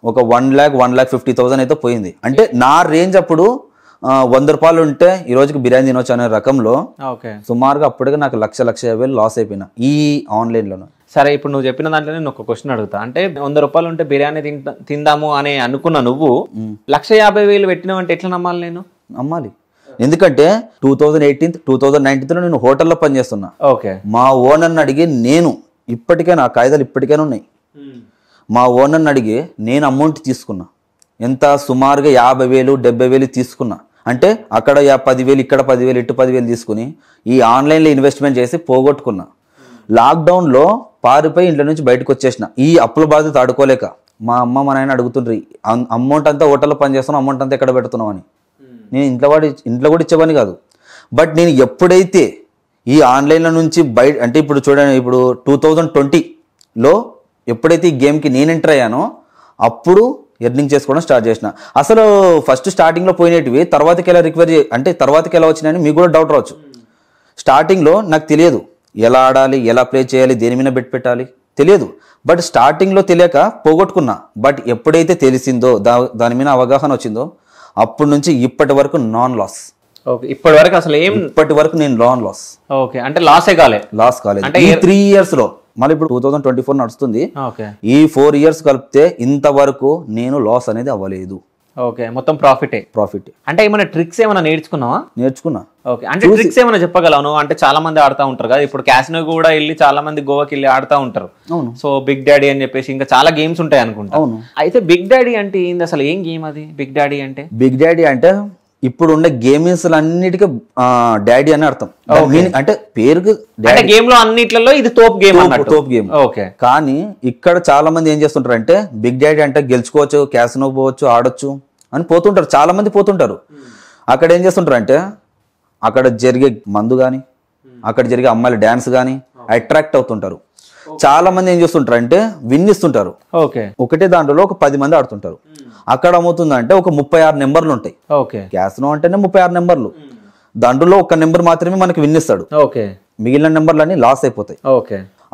ఒక 1,50,000 అయితే పోయింది. అంటే నా రేంజ్ అప్పుడు 100 రూపాయలు ఉంటే ఈ రోజుకి బిర్యానీ తినొచ్చు అనే రకంలో సుమారుగా అప్పటికి నాకు 1,50,000 లాస్ అయిపోయినా ఈ ఆన్లైన్లో. సరే, ఇప్పుడు నువ్వు చెప్పిన దాంట్లో నేను ఒక క్వశ్చన్ అడుగుతా. అంటే 100 రూపాయలు ఉంటే బిర్యానీ తిందాము అని అనుకున్న నువ్వు 1,50,000 పెట్టినావంటే ఎట్లా నమ్మాలి నేను? నమ్మాలి. ఎందుకంటే 2019లో నేను హోటల్లో పనిచేస్తున్నా. మా ఓనర్ని అడిగి నేను ఇప్పటికే నా కాయిదాలు ఇప్పటికైనా ఉన్నాయి. మా ఓనర్ని అడిగి నేను అమౌంట్ తీసుకున్నా. ఎంత? సుమారుగా 50,000 70,000 తీసుకున్నా. అంటే అక్కడ 10,000 ఇక్కడ 10,000 ఇటు 10,000 తీసుకుని ఈ ఆన్లైన్లో ఇన్వెస్ట్మెంట్ చేసి పోగొట్టుకున్నా. లాక్డౌన్లో పారిపోయి ఇంట్లో నుంచి బయటకు వచ్చేసిన. ఈ అప్పుల బాధ్యత ఆడుకోలేక మా అమ్మ మా నాయన అడుగుతుండ్రి, అమౌంట్ అంతా హోటల్లో పనిచేస్తున్నావు, అమౌంట్ అంతా ఎక్కడ పెడుతున్నావు అని. నేను ఇంట్లో కూడా ఇచ్చేవాని కాదు. బట్ నేను ఎప్పుడైతే ఈ ఆన్లైన్ల నుంచి బయట, అంటే ఇప్పుడు చూడండి, ఇప్పుడు 2020లో ఎప్పుడైతే ఈ గేమ్కి నేను ఎంటర్ అయ్యానో అప్పుడు ఎర్నింగ్ చేసుకోవడం స్టార్ట్ చేసిన. అసలు ఫస్ట్ స్టార్టింగ్లో పోయినవి తర్వాతకి ఎలా రికవరీ, అంటే తర్వాతకి ఎలా వచ్చినాయని మీకు కూడా డౌట్ రావచ్చు. స్టార్టింగ్లో నాకు తెలియదు ఎలా ఆడాలి, ఎలా ప్లే చేయాలి, దేని మీద పెట్టాలి తెలియదు. బట్ స్టార్టింగ్లో తెలియక పోగొట్టుకున్నా. బట్ ఎప్పుడైతే తెలిసిందో దాని మీద అవగాహన వచ్చిందో అప్పటి నుంచి ఇప్పటి వరకు నాన్ లాస్. ఇప్పటి వరకు అసలు ఇప్పటి వరకు నేను నాన్ లాస్. అంటే లాస్ కాలేదు. అంటే ఈ 3 yearsలో, మళ్ళీ ఇప్పుడు 2024 నడుస్తుంది, ఈ 4 years కలిపితే ఇంతవరకు నేను లాస్ అనేది అవ్వలేదు. మొత్తం ప్రాఫిట్. అంటే ఏమైనా ట్రిక్స్ ఏమైనా నేర్చుకున్నావా? నేర్చుకున్నా. అంటే ట్రిక్స్ ఏమైనా చెప్పగలవు? అంటే చాలా మంది ఆడుతూ ఉంటారు కదా, ఇప్పుడు క్యాసినో కూడా వెళ్ళి చాలా మంది గోవాకి వెళ్ళి ఆడుతూ ఉంటారు. సో బిగ్ డాడీ అని చెప్పేసి ఇంకా చాలా గేమ్స్ ఉంటాయి అనుకుంటా. అయితే బిగ్ డాడీ అంటే ఏంది అసలు? ఏం గేమ్ అది బిగ్ డాడీ అంటే? బిగ్ డాడీ అంటే ఇప్పుడు ఉన్న గేమ్స్ అన్నిటికీ డాడీ అని అర్థం. అంటే పేరుకి గేమ్ లో అన్నిట్లలో ఇది తోప్ గేమ్. కానీ ఇక్కడ చాలా మంది ఏం చేస్తుంటారు అంటే బిగ్ డాడీ అంటే గెలుచుకోవచ్చు, క్యాసినో పోవచ్చు, ఆడొచ్చు అని పోతుంటారు. చాలా మంది పోతుంటారు. అక్కడ ఏం చేస్తుంటారు అంటే అక్కడ జరిగే మందు కానీ, అక్కడ జరిగే అమ్మాయిల డాన్స్ కానీ అట్రాక్ట్ అవుతుంటారు. చాలా మంది ఏం చేస్తుంటారు అంటే విన్ ఇస్తుంటారు. ఒకటే దాంట్లో ఒక 10 మంది ఆడుతుంటారు. అక్కడ ఏమవుతుందంటే ఒక 36 నెంబర్లు ఉంటాయి. క్యాసినో అంటేనే 36 నెంబర్లు. దాంట్లో ఒక నెంబర్ మాత్రమే మనకి విన్ ఇస్తాడు. మిగిలిన నెంబర్లన్నీ లాస్ అయిపోతాయి.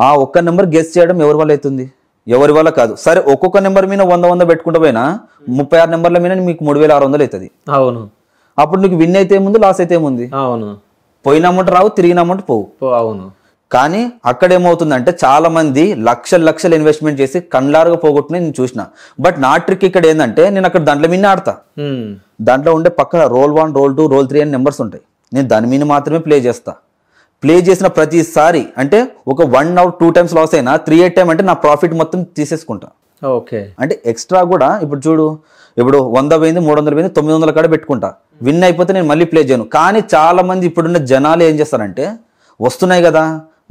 ఆ ఒక్క నెంబర్ గెస్ చేయడం ఎవరి వల్ల అవుతుంది? ఎవరి వల్ల కాదు. సరే, ఒక్కొక్క నెంబర్ మీద 100 పెట్టుకుంటూ పోయినా 36 నెంబర్ల మీద మీకు 3,600 అవుతుంది. అప్పుడు నీకు విన్ అయితే ఏముంది, లాస్ అయితే ఏముంది? పోయిన అమౌంట్ రావు, తిరిగిన అమౌంట్ పోవు. కానీ అక్కడ ఏమవుతుందంటే చాలా మంది లక్షలు ఇన్వెస్ట్మెంట్ చేసి కండ్లారుగా పోగొట్టుని నేను చూసిన. బట్ నా ట్రిక్ ఇక్కడ ఏంటంటే నేను అక్కడ దాంట్లో మీద ఆడతా. దాంట్లో ఉండే పక్క రోల్ 1, రోల్ 2, రోల్ 3 అని నెంబర్స్ ఉంటాయి. నేను దాని మీద మాత్రమే ప్లే చేస్తా. ప్లే చేసిన ప్రతిసారి అంటే ఒక 1 or 2 times లాస్ అయినా 3 time అంటే నా ప్రాఫిట్ మొత్తం తీసేసుకుంటా. అంటే ఎక్స్ట్రా కూడా ఇప్పుడు చూడు, ఇప్పుడు 100 పోయింది, 300 పోయింది, 900 కాడ పెట్టుకుంటా. విన్ అయిపోతే నేను మళ్ళీ ప్లే చేయను. కానీ చాలా మంది ఇప్పుడున్న జనాలు ఏం చేస్తారంటే వస్తున్నాయి కదా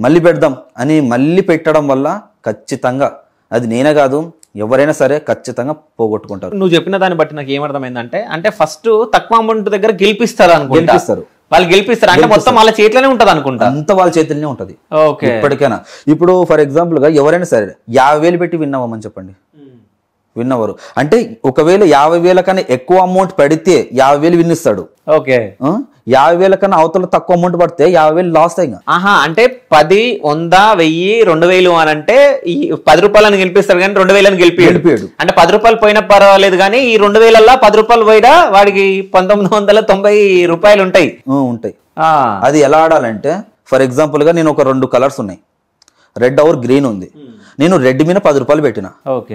మళ్ళీ పెడదాం అని మళ్ళీ పెట్టడం వల్ల ఖచ్చితంగా అది నేనే కాదు ఎవరైనా సరే ఖచ్చితంగా పోగొట్టుకుంటారు. నువ్వు చెప్పిన దాన్ని బట్టి నాకు ఏమర్థమైందంటే, అంటే ఫస్ట్ తక్కువ అమౌంట్ దగ్గర గెలిపిస్తారు. వాళ్ళు గెలిపిస్తారు అంటే మొత్తం వాళ్ళ చేతిలోనే ఉంటది అనుకుంటా. అంత వాళ్ళ చేతిలోనే ఉంటది ఇప్పటికైనా. ఇప్పుడు ఫర్ ఎగ్జాంపుల్ గా ఎవరైనా సరే 50,000 పెట్టి విన్ అవ్వమని చెప్పండి, విన్ అవ్వరు. అంటే ఒకవేళ 50,000 కన్నా ఎక్కువ అమౌంట్ పడితే 50,000 విన్ ఇస్తాడు. 50,000 కన్నా అవతల తక్కువ అమౌంట్ పడితే 50,000 లాస్ అయ్యి. అంటే 10, 100, 1000, 2000 అని అంటే ఈ 10 రూపాయలని గెలిపిస్తాడు కానీ 2,000 గెలిపియాడు. అంటే 10 రూపాయలు పోయినా పర్వాలేదు కానీ ఈ 2,000 10 రూపాయలు పోయినా వాడికి 1,990 రూపాయలు ఉంటాయి. అది ఎలా ఆడాలంటే ఫర్ ఎగ్జాంపుల్ గా నేను ఒక 2 కలర్స్ ఉన్నాయి, రెడ్ ఆర్ గ్రీన్ ఉంది. నేను రెడ్ మీద 10 రూపాయలు పెట్టిన,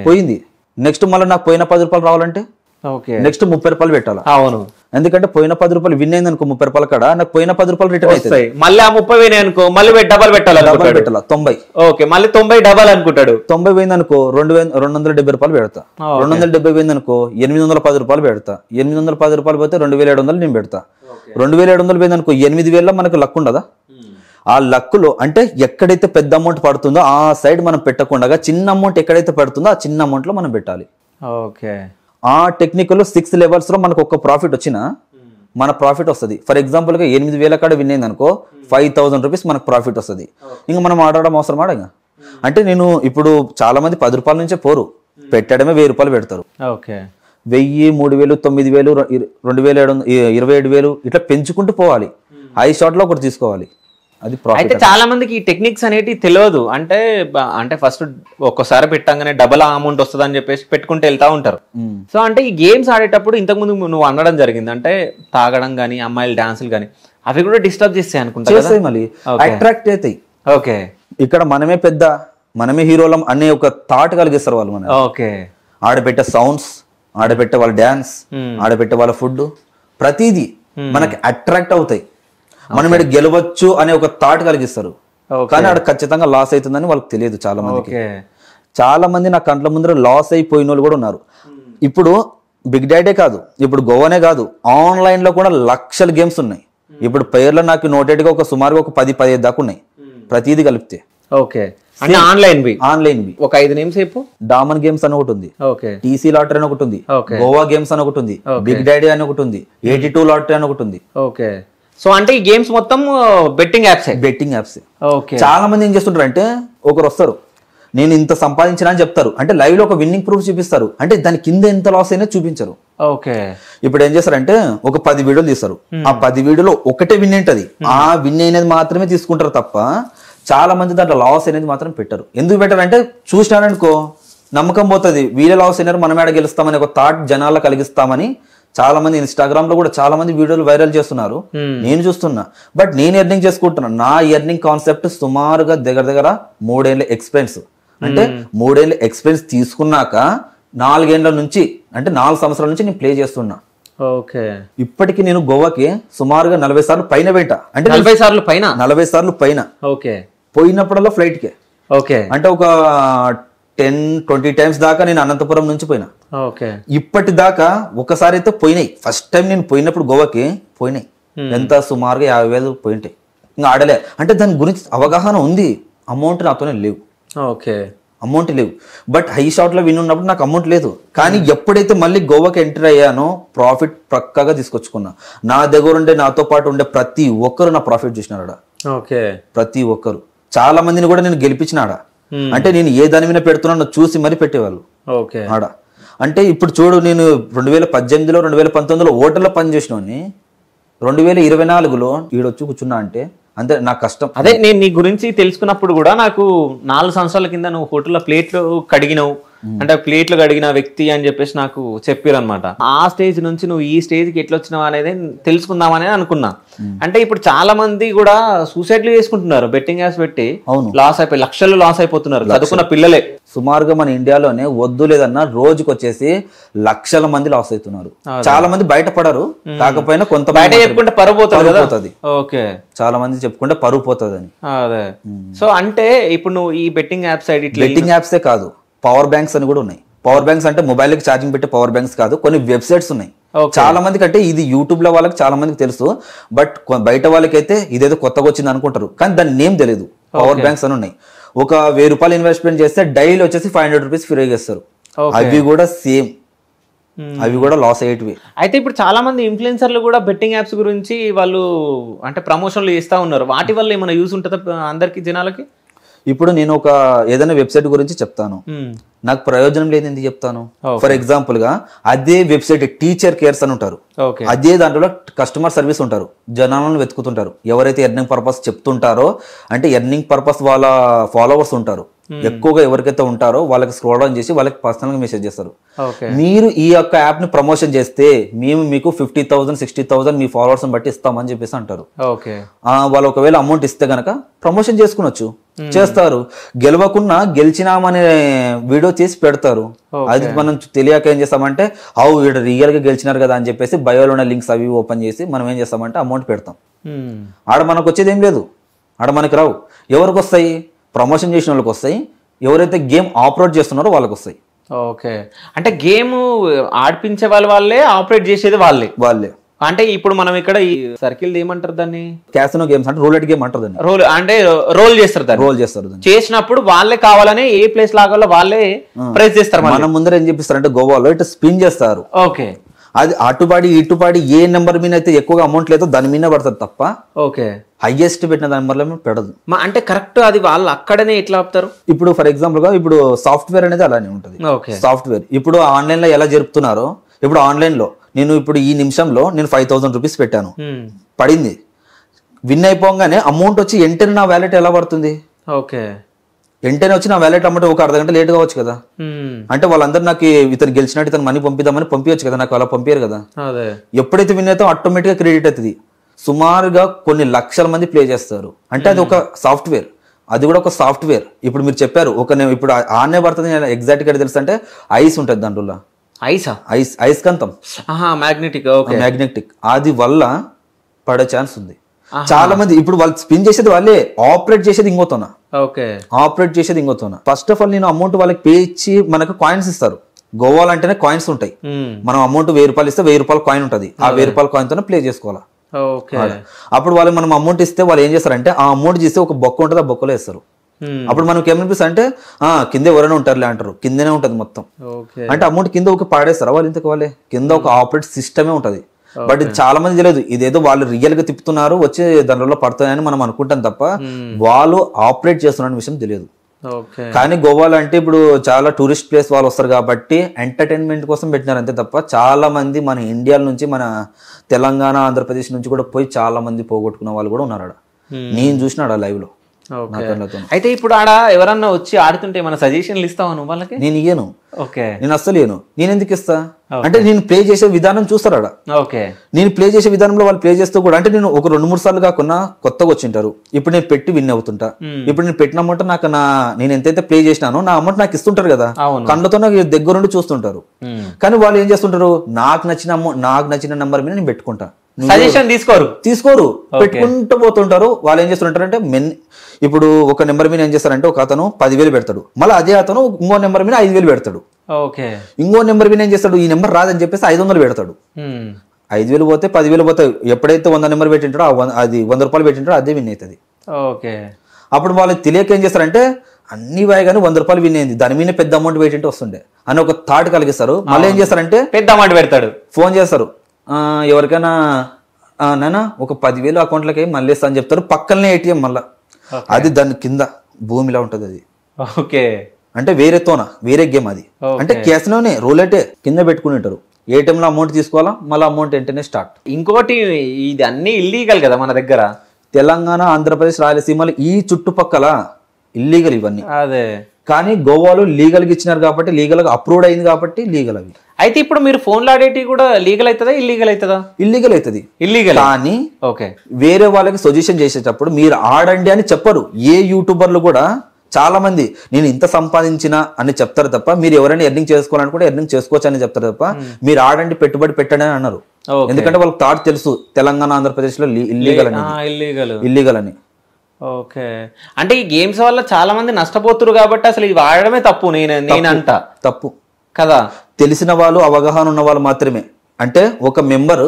పోయింది. నెక్స్ట్ మళ్ళీ నాకు పోయిన 10 రూపాయలు రావాలంటే నెక్స్ట్ 30 రూపాయలు పెట్టాలా? అవును. ఎందుకంటే పోయిన 10 రూపాయలు విన్ అయింది అనుకో 30 రూపాయలు కాడ నాకు పోయిన 10 రూపాయలు రిటర్న్ అవుతాయి. మళ్ళీ ఆ 30 పోయినాయి అనుకో మళ్ళీ డబల్ పెట్టాలి, 90. మళ్ళీ 90 డబల్ అనుకుంటాడు. 90 పోయింది అనుకో 270 రూపాయలు పెడతా. 270 పోయింది అనుకో 810 రూపాయలు పెడతా. 810 రూపాయలు పోతే 2,700 నేను పెడతా. 2,700 పోయింది అనుకో 8,000 మనకు లక్ ఉండదా? ఆ లక్కులో అంటే ఎక్కడైతే పెద్ద అమౌంట్ పడుతుందో ఆ సైడ్ మనం పెట్టకుండా చిన్న అమౌంట్ ఎక్కడైతే పడుతుందో ఆ చిన్న అమౌంట్ లో మనం పెట్టాలి. ఆ టెక్నిక్ లో 6 levels లో మనకు ఒక ప్రాఫిట్ వచ్చినా మన ప్రాఫిట్ వస్తుంది. ఫర్ ఎగ్జాంపుల్ గా 8,000 కాడ విన్ అయింది అనుకో 5,000 రూపీస్ మనకు ప్రాఫిట్ వస్తుంది. ఇంకా మనం ఆడడం అవసరం ఆడగా. అంటే నేను ఇప్పుడు చాలా మంది 10 రూపాయల నుంచే పోరు, పెట్టడమే 1,000 రూపాయలు పెడతారు. 1,000, 3,000, 9,000, 2,700, 27,000 ఇట్లా పెంచుకుంటూ పోవాలి. 5 షాట్ లో ఒకటి తీసుకోవాలి. అది అయితే ప్రాఫిట్. చాలా మందికి ఈ టెక్నిక్స్ అనేవి తెలియదు. అంటే ఫస్ట్ ఒక్కసారి పెట్టంగానే డబల్ అమౌంట్ వస్తుంది అని చెప్పేసి పెట్టుకుంటూ వెళ్తా ఉంటారు. సో అంటే ఈ గేమ్స్ ఆడేటప్పుడు ఇంతకుముందు నువ్వు అనడం జరిగింది, అంటే తాగడం కానీ అమ్మాయిల డాన్సులు కానీ అవి కూడా డిస్టర్బ్ చేస్తాయి అనుకుంటా. చేస్తాయి, మళ్ళీ అట్రాక్ట్ అవుతాయి. ఓకే, ఇక్కడ మనమే హీరోలం అనే ఒక థాట్ కలిగిస్తారు వాళ్ళు. మన ఓకే, ఆడబెట్టే సౌండ్స్, ఆడబెట్టే వాళ్ళ డ్యాన్స్, ఆడబెట్టే వాళ్ళ ఫుడ్, ప్రతిదీ మనకి అట్రాక్ట్ అవుతాయి. మనం ఇక్కడ గెలవచ్చు అనే ఒక థాట్ కలిగిస్తారు. కానీ ఆడ ఖచ్చితంగా లాస్ అవుతుందని వాళ్ళకి తెలియదు చాలా మందికి. చాలా మంది నా కంట్ల ముందర లాస్ అయిపోయిన వాళ్ళు కూడా ఉన్నారు. ఇప్పుడు బిగ్ డాడే కాదు, ఇప్పుడు గోవానే కాదు, ఆన్లైన్ లో కూడా లక్షల గేమ్స్ ఉన్నాయి. ఇప్పుడు పేర్లో నాకు నోటెడ్ గా ఒక సుమారుగా ఒక 10-15 దాకా ఉన్నాయి, ప్రతిదీ కలిపితే. ఓకే, అంటే ఆన్లైన్ వి ఒక 5 నిమిషం సేపు డామన్ గేమ్స్ అని ఒకటి ఉంది, టీసీ లాటరీ అని ఒకటి ఉంది, గోవా గేమ్స్ అని ఒకటి ఉంది, బిగ్ డాడీ అని ఒకటి ఉంది, 82 లాటరీ అని ఒకటి ఉంది. ఓకే, సో అంటే ఈ గేమ్స్ మొత్తం బెట్టింగ్ యాప్స్. ఓకే, చాలా మంది ఏం చేస్తుంటారు అంటే ఒకరు వస్తారు, నేను ఇంత సంపాదించిన అని చెప్తారు, అంటే లైవ్ లో ఒక విన్నింగ్ ప్రూఫ్ చూపిస్తారు, అంటే దాని కింద ఎంత లాస్ అయినా చూపించరు. ఓకే, ఇప్పుడు ఏం చేస్తారంటే ఒక 10 వీడియోలు తీస్తారు, ఆ 10 వీడియోలో ఒకటే విన్ ఏంటది, ఆ విన్ అయినది మాత్రమే తీసుకుంటారు తప్ప చాలా మంది దాంట్లో లాస్ అనేది మాత్రం పెట్టరు. ఎందుకు పెట్టరు అంటే చూసినారనుకో నమ్మకం పోతుంది, వీళ్ళే లాస్ అయినారు మనం ఏడ గెలుస్తామని ఒక థాట్ జనాల్లో కలిగిస్తామని చాలా మంది ఇన్స్టాగ్రామ్ లో కూడా చాలా మంది వీడియోలు వైరల్ చేస్తున్నారు, నేను చూస్తున్నా. బట్ నేను ఎర్నింగ్ చేసుకుంటున్నా. నా ఎర్నింగ్ కాన్సెప్ట్ సుమారుగా దగ్గర 3 ఏళ్ళ ఎక్స్పెన్స్, అంటే 3 ఏళ్ళ ఎక్స్పెన్స్ తీసుకున్నాక 4 ఏళ్ళ నుంచి, అంటే 4 సంవత్సరాల నుంచి నేను ప్లే చేస్తున్నా. ఓకే, ఇప్పటికి నేను గోవాకి సుమారుగా 40 సార్లు పైన పెట్టా, అంటే 40 సార్లు పైన. ఓకే, పోయినప్పుడల్లా ఫ్లైట్ కే. ఓకే, అంటే ఒక 10-20 టైమ్స్ దాకా నేను అనంతపురం నుంచి పోయినా. ఓకే, ఇప్పటి దాకా ఒకసారి అయితే పోయినాయి. ఫస్ట్ టైం నేను పోయినప్పుడు గోవాకి పోయినాయి, ఎంత సుమారుగా 50,000 పోయింటాయి. ఇంకా ఆడలే, అంటే దాని గురించి అవగాహన ఉంది, అమౌంట్ నాతోనే లేవు. ఓకే, అమౌంట్ లేవు. బట్ హై షాట్ లో విన్ ఉన్నప్పుడు నాకు అమౌంట్ లేదు. కానీ ఎప్పుడైతే మళ్ళీ గోవాకి ఎంటర్ అయ్యానో ప్రాఫిట్ పక్కాగా తీసుకొచ్చుకున్నా. నా దగ్గర ఉండే, నాతో పాటు ఉండే ప్రతి ఒక్కరు నా ప్రాఫిట్ చూసినారా. ఓకే, ప్రతి ఒక్కరు, చాలా మందిని కూడా నేను గెలిపించినాడా. అంటే నేను ఏ దాని మీద పెడుతున్నానో చూసి మరీ పెట్టేవాళ్ళు ఆడ. అంటే ఇప్పుడు చూడు, నేను 2018లో 2019లో హోటల్లో పని చేసినోని 2024లో ఈడొచ్చి కూర్చున్నా అంటే అంతే నా కష్టం. అదే నేను నీ గురించి తెలుసుకున్నప్పుడు కూడా నాకు 4 సంవత్సరాల కింద నువ్వు హోటల్లో ప్లేట్లు కడిగినావు, అంటే ప్లేట్లు కడిగిన వ్యక్తి అని చెప్పేసి నాకు చెప్పారు అనమాట. ఆ స్టేజ్ నుంచి నువ్వు ఈ స్టేజ్కి ఎట్లా వచ్చినావు అనేది తెలుసుకుందామని అనుకున్నా. అంటే ఇప్పుడు చాలా మంది కూడా సూసైడ్లు చేసుకుంటున్నారు బెట్టింగ్ యాప్స్ పెట్టి, లాస్ అయిపోయి లక్షలు లాస్ అయిపోతున్నారు చదువుకున్న పిల్లలే. సుమారుగా మన ఇండియాలోనే వద్దు లేదన్నా రోజుకి వచ్చేసి లక్షల మంది లాస్ అవుతున్నారు. చాలా మంది బయటపడరు, కాకపోయినా కొంత బయట చెప్పుకుంటే పరువు పోతుంది. ఓకే, చాలా మంది చెప్పుకుంటే పరువు పోతుంది అని. అదే, సో అంటే ఇప్పుడు నువ్వు ఈ బెట్టింగ్ యాప్ సైడ్ బెట్టింగ్ యాప్సే కాదు, పవర్ బ్యాంక్స్ అని కూడా ఉన్నాయి. పవర్ బ్యాంక్స్ అంటే మొబైల్ కి ఛార్జింగ్ పెట్టే పవర్ బ్యాంక్స్ కాదు, కొన్ని వెబ్సైట్స్ ఉన్నాయి. చాలా మందికి అంటే ఇది యూట్యూబ్ లో వాళ్ళకి చాలా మందికి తెలుసు, బట్ బయట వాళ్ళకైతే ఇదేదో కొత్తగా వచ్చింది అనుకుంటారు, కానీ దాని నేమ్ తెలియదు. పవర్ బ్యాంక్స్ అని ఉన్నాయి. ఒక 1000 రూపాయలు ఇన్వెస్ట్మెంట్ చేస్తే డైలీ వచ్చేసి 500 రూపీస్ ఫ్రీగా ఇస్తారు. అవి కూడా సేమ్, అవి కూడా లాస్ అయ్యేటివి. అయితే ఇప్పుడు చాలా మంది ఇన్ఫ్లుయెన్సర్లు కూడా బెట్టింగ్ యాప్స్ గురించి వాళ్ళు అంటే ప్రమోషన్లు చేస్తా ఉన్నారు. వాటి వల్ల ఏమైనా యూస్ ఉంటుందా అందరికి జనాలకి? ఇప్పుడు నేను ఒక ఏదైనా వెబ్సైట్ గురించి చెప్తాను, నాకు ప్రయోజనం లేదు ఎందుకు చెప్తాను. ఫర్ ఎగ్జాంపుల్ గా అదే వెబ్సైట్ టీచర్ కేర్స్ అని ఉంటారు, అదే దాంట్లో కస్టమర్ సర్వీస్ ఉంటారు, జనాలను వెతుకుతుంటారు. ఎవరైతే ఎర్నింగ్ పర్పస్ చెప్తుంటారో, అంటే ఎర్నింగ్ పర్పస్ వాళ్ళ ఫాలోవర్స్ ఉంటారు ఎక్కువగా, ఎవరికైతే ఉంటారో వాళ్ళకి స్క్రోల్ డౌన్ చేసి వాళ్ళకి పర్సనల్ గా మెసేజ్ చేస్తారు, మీరు ఈ యొక్క యాప్ ని ప్రమోషన్ చేస్తే మేము మీకు 50,000 60,000 మీ ఫాలోవర్స్ బట్టి ఇస్తామని చెప్పేసి అంటారు. వాళ్ళు ఒకవేళ అమౌంట్ ఇస్తే గనక ప్రమోషన్ చేసుకునొచ్చు, చేస్తారు. గెలవకున్నా గెలిచినామనే వీడియో చేసి పెడతారు. అది మనం తెలియక ఏం చేస్తామంటే వీడు రియల్ గా గెలిచినారు కదా అని చెప్పేసి బయోలో ఉన్న లింక్స్ అవి ఓపెన్ చేసి మనం ఏం చేస్తామంటే అమౌంట్ పెడతాం. ఆడ మనకు వచ్చేది ఏం లేదు, ఆడ మనకి రావు. ఎవరికి వస్తాయి? ప్రమోషన్ చేసిన వాళ్ళకి వస్తాయి, ఎవరైతే గేమ్ ఆపరేట్ చేస్తున్నారో వాళ్ళకి వస్తాయి. ఓకే, అంటే గేమ్ ఆడిపించే వాళ్ళే, ఆపరేట్ చేసేది వాళ్ళే. అంటే ఇప్పుడు మనం ఇక్కడ ఈ సర్కిల్ ఏమంటారు దాన్ని, క్యాసినో గేమ్స్ అంటే రూలెట్ గేమ్ అంటారు దాన్ని. రోల్ చేస్తారు, చేసినప్పుడు వాళ్ళే కావాలని ఏ ప్లేస్ లాగా వాళ్ళే ప్రైజ్ చేస్తారు. మనం ముందర ఏం చెప్పిస్తారు అంటే గోవాలో ఇట్లా స్పిన్ చేస్తారు. ఓకే, అది అటుపాడి ఇటుపాడి ఏ నెంబర్ మీద అయితే ఎక్కువగా అమౌంట్ లేదో దాని మీద పడుతుంది తప్ప ఓకే హైయెస్ట్ పెట్టిన నెంబర్ల మీద పెడదు. అంటే కరెక్ట్ అది వాళ్ళు అక్కడనే ఎట్లా ఆపుతారు? ఇప్పుడు ఫర్ ఎగ్జాంపుల్ గా ఇప్పుడు సాఫ్ట్వేర్ అనేది అలానే ఉంటుంది. సాఫ్ట్వేర్ ఇప్పుడు ఆన్లైన్ లో ఎలా జరుపుతున్నారో, ఇప్పుడు ఆన్లైన్ లో నేను ఇప్పుడు ఈ నిమిషంలో నేను 5,000 రూపీస్ పెట్టాను, పడింది. విన్ అయిపోగానే అమౌంట్ వచ్చి వెంటనే నా వ్యాలెట్ ఎలా పడుతుంది? ఓకే, వెంటనే వచ్చి నా వ్యాలెట్ అమ్మటే ఒక అర్ధ గంట లేట్ కావచ్చు కదా. అంటే వాళ్ళందరూ నాకు ఇతను గెలిచినట్టు ఇతను మనీ పంపిద్దామని పంపించచ్చు కదా, నాకు అలా పంపించారు కదా. ఎప్పుడైతే విన్ అవుతాం ఆటోమేటిక్గా క్రెడిట్ అవుతుంది. సుమారుగా కొన్ని లక్షల మంది ప్లే చేస్తారు. అంటే అది ఒక సాఫ్ట్వేర్, అది కూడా ఒక సాఫ్ట్వేర్. ఇప్పుడు మీరు చెప్పారు ఇప్పుడు ఆనే పడుతుంది ఎగ్జాక్ట్ గా తెలుసు అంటే ఐస్ ఉంటుంది దాంట్లో. ఐస్కాంతం మ్యాగ్నెటిక్ అది వల్ల పడే ఛాన్స్ ఉంది. చాలా మంది ఇప్పుడు వాళ్ళు స్పిన్ చేసేది వాళ్ళే, ఆపరేట్ చేసేది ఇంకోతోనా. ఆపరేట్ చేసేది ఇంకోతోనా. ఫస్ట్ ఆఫ్ ఆల్ నేను అమౌంట్ వాళ్ళకి పే ఇచ్చి మనకు కాయిన్స్ ఇస్తారు. గోవాలో అంటేనే కాయిన్స్ ఉంటాయి. మనం అమౌంట్ 1000 రూపాయలు ఇస్తే 1000 రూపాయల కాయిన్ ఉంటుంది. ఆ 1000 రూపాయల కాయిన్ తోనే ప్లే చేసుకోవాలి. అప్పుడు వాళ్ళు మనం అమౌంట్ ఇస్తే వాళ్ళు ఏం చేస్తారంటే ఆ అమౌంట్ చేస్తే ఒక బొక్క ఉంటుంది, ఆ బొక్కలో వేస్తారు. అప్పుడు మనకి ఏమనిపిస్తుంది అంటే కింద ఎవరైనా ఉంటారులే అంటారు, కిందనే ఉంటది మొత్తం. అంటే అమౌంట్ కింద ఒక పాడేస్తారు వాళ్ళు, ఇంతకు వాళ్ళే కింద ఒక ఆపరేట్ సిస్టమే ఉంటది. బట్ ఇది చాలా మంది తెలియదు, ఇదేదో వాళ్ళు రియల్ గా తిప్పుతున్నారు వచ్చి దానిలో పడుతున్నాయని మనం అనుకుంటాం తప్ప వాళ్ళు ఆపరేట్ చేస్తున్న విషయం తెలియదు. కానీ గోవాలో అంటే ఇప్పుడు చాలా టూరిస్ట్ ప్లేస్ వాళ్ళు వస్తారు కాబట్టి ఎంటర్టైన్మెంట్ కోసం పెట్టినారు అంతే తప్ప చాలా మంది మన ఇండియా నుంచి మన తెలంగాణ ఆంధ్రప్రదేశ్ నుంచి కూడా పోయి చాలా మంది పోగొట్టుకున్న వాళ్ళు కూడా ఉన్నారు ఆడ. నేను చూసినాడు ఆ లైవ్ లో. అయితే ఇప్పుడు ఆడ ఎవరన్నా వచ్చి ఆడుతుంటే మన సజెషన్లు ఇస్తావా నువ్వు వాళ్ళకి? నేను ఇయ్యను, నేను అస్సలు ఇయ్యను. నేను ఎందుకు ఇస్తా అంటే నేను ప్లే చేసే విధానం చూస్తారు ఆడ. నేను ప్లే చేసే విధానంలో వాళ్ళు ప్లే చేస్తూ కూడా అంటే నేను ఒక 2-3 సార్లు కాకుండా కొత్తగా వచ్చింటారు. ఇప్పుడు నేను పెట్టి విన్ అవుతుంటా. ఇప్పుడు నేను పెట్టిన అమౌంట్ నాకు నేను ఎంతైతే ప్లే చేసినానో నా అమౌంట్ నాకు ఇస్తుంటారు కదా, కళ్ళతో నాకు దగ్గరుండి చూస్తుంటారు. కానీ వాళ్ళు ఏం చేస్తుంటారు, నాకు నచ్చిన నెంబర్ మీద నేను పెట్టుకుంటా. సజెషన్ తీసుకోరు పెట్టుకుంటూ పోతుంటారు. వాళ్ళు ఏం చేస్తుంటారు అంటే ఇప్పుడు ఒక నెంబర్ మీద ఏం చేస్తారంటే ఒక అతను 10,000 పెడతాడు, మళ్ళీ అదే అతను ఇంకో నెంబర్ మీద 5,000 పెడతాడు. ఇంకో నెంబర్ మీద ఏం చేస్తాడు, ఈ నెంబర్ రాదని చెప్పేసి 500 పెడతాడు. 5,000 పోతే 10,000 పోతాయి. ఎప్పుడైతే 100 నెంబర్ పెట్టింటాడో అది 100 రూపాయలు పెట్టింటాడో అదే విన్ అవుతుంది. అప్పుడు వాళ్ళు తెలియక ఏం చేస్తారంటే అన్ని వాయిగానే 100 రూపాయలు విన్ అయింది, దాని మీద పెద్ద అమౌంట్ పెట్టింటే వస్తుండే అని ఒక థాట్ కలిగిస్తారు. మళ్ళీ ఏం చేస్తారంటే పెద్ద అమౌంట్ పెడతాడు, ఫోన్ చేస్తారు, ఎవరికైనా నానా ఒక 10,000 అకౌంట్లకి మళ్ళీ ఇస్తా అని చెప్తారు. పక్కనే ఏటీఎం మళ్ళా అది దాని కింద భూమిలా ఉంటది అది. అంటే వేరే గేమ్ అది. అంటే క్యాసినోనే రూలెటే కింద పెట్టుకుని ఉంటారు. ఏటీఎం లో అమౌంట్ తీసుకోవాలా, మళ్ళీ అమౌంట్ వెంటనే స్టార్ట్. ఇంకోటి ఇది అన్ని ఇల్లీగల్ కదా మన దగ్గర. తెలంగాణ, ఆంధ్రప్రదేశ్, రాయలసీమలు ఈ చుట్టుపక్కల ఇల్లీగల్ ఇవన్నీ. అదే కానీ గోవాలో లీగల్ గా ఇచ్చినారు కాబట్టి, లీగల్ గా అప్రూవ్డ్ అయింది కాబట్టి లీగల్ అవి. అయితే ఇప్పుడు మీరు ఫోన్ లో ఆడేటి కూడా లీగల్ అవుతుందా ఇల్లీగల్ అవుతుందా? ఇల్లీగల్ అవుతుంది. ఇల్లీగల్ కానీ వేరే వాళ్ళకి సజెషన్ చేసేటప్పుడు మీరు ఆడండి అని చెప్పరు. ఏ యూట్యూబర్లు కూడా చాలా మంది నేను ఇంత సంపాదించిన అని చెప్తారు తప్ప, మీరు ఎవరైనా ఎర్నింగ్ చేసుకోవాలనుకుంటే ఎర్నింగ్ చేసుకోవచ్చు అని చెప్తారు తప్ప మీరు ఆడండి పెట్టుబడి పెట్టండి అని అన్నారు. ఎందుకంటే వాళ్ళకి థాట్ తెలుసు తెలంగాణ, ఆంధ్రప్రదేశ్ లో ఇల్లీగల్ అని. ఓకే, అంటే ఈ గేమ్స్ వల్ల చాలా మంది నష్టపోతున్నారు కాబట్టి అసలు ఇది వాడడమే తప్పు. నేనంట తప్పు కదా. తెలిసిన వాళ్ళు, అవగాహన ఉన్న వాళ్ళు మాత్రమే. అంటే ఒక మెంబర్